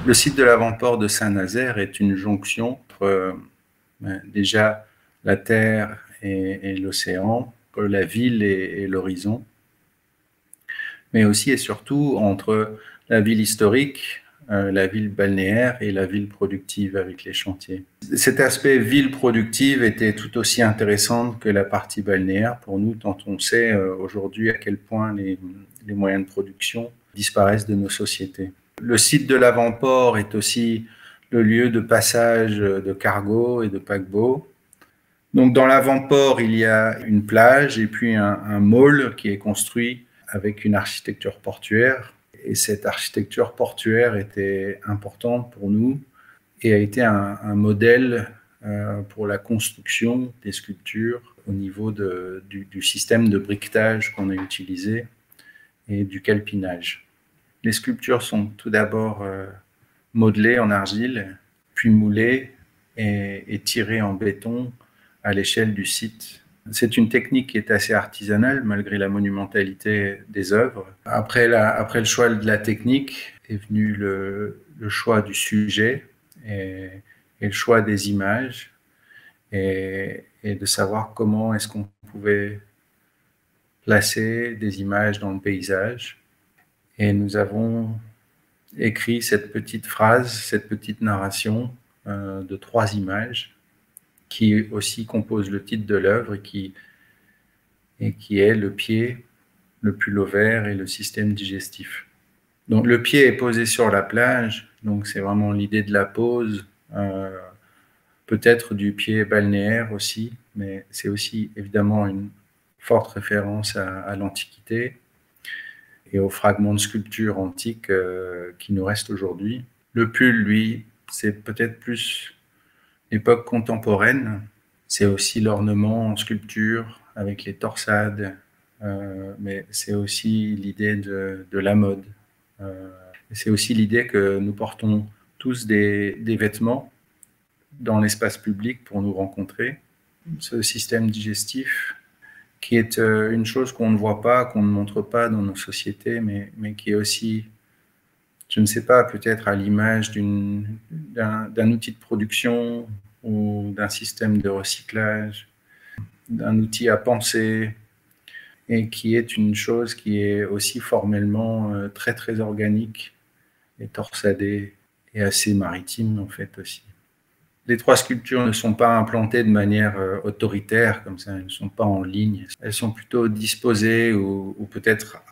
Le site de l'avant-port de Saint-Nazaire est une jonction entre déjà la terre et l'océan, entre la ville et l'horizon, mais aussi et surtout entre la ville historique, la ville balnéaire et la ville productive avec les chantiers. Cet aspect ville productive était tout aussi intéressant que la partie balnéaire pour nous, tant on sait aujourd'hui à quel point les moyens de production disparaissent de nos sociétés. Le site de l'avant-port est aussi le lieu de passage de cargos et de paquebots. Donc dans l'avant-port, il y a une plage et puis un môle qui est construit avec une architecture portuaire. Et cette architecture portuaire était importante pour nous et a été un modèle pour la construction des sculptures au niveau du système de briquetage qu'on a utilisé et du calpinage. Les sculptures sont tout d'abord modelées en argile, puis moulées et tirées en béton à l'échelle du site. C'est une technique qui est assez artisanale malgré la monumentalité des œuvres. Après le choix de la technique est venu le choix du sujet et le choix des images et de savoir comment est-ce qu'on pouvait placer des images dans le paysage. Et nous avons écrit cette petite phrase, cette petite narration de 3 images qui aussi compose le titre de l'œuvre et qui est le pied, le pull ovaire et le système digestif. Donc le pied est posé sur la plage, donc c'est vraiment l'idée de la pose, peut-être du pied balnéaire aussi, mais c'est aussi évidemment une forte référence à l'Antiquité et aux fragments de sculpture antiques qui nous restent aujourd'hui. Le pull, lui, c'est peut-être plus l'époque contemporaine. C'est aussi l'ornement en sculpture avec les torsades, mais c'est aussi l'idée de la mode. C'est aussi l'idée que nous portons tous des vêtements dans l'espace public pour nous rencontrer. Ce système digestif qui est une chose qu'on ne voit pas, qu'on ne montre pas dans nos sociétés, mais qui est aussi, je ne sais pas, peut-être à l'image d'un outil de production ou d'un système de recyclage, d'un outil à penser, et qui est une chose qui est aussi formellement très très organique et torsadée et assez maritime en fait aussi. Les 3 sculptures ne sont pas implantées de manière autoritaire, comme ça, elles ne sont pas en ligne. Elles sont plutôt disposées ou peut-être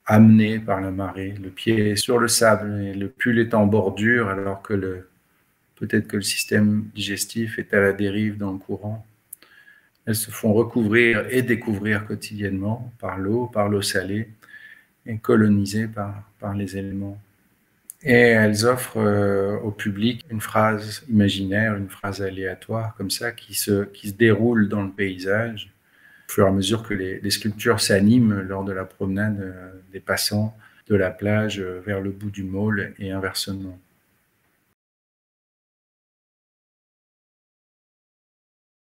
amenées par la marée. Le pied est sur le sable et le pull est en bordure, alors que peut-être que le système digestif est à la dérive dans le courant. Elles se font recouvrir et découvrir quotidiennement par l'eau salée et colonisées par les éléments. Et elles offrent au public une phrase imaginaire, une phrase aléatoire comme ça qui se déroule dans le paysage au fur et à mesure que les sculptures s'animent lors de la promenade des passants de la plage vers le bout du môle et inversement.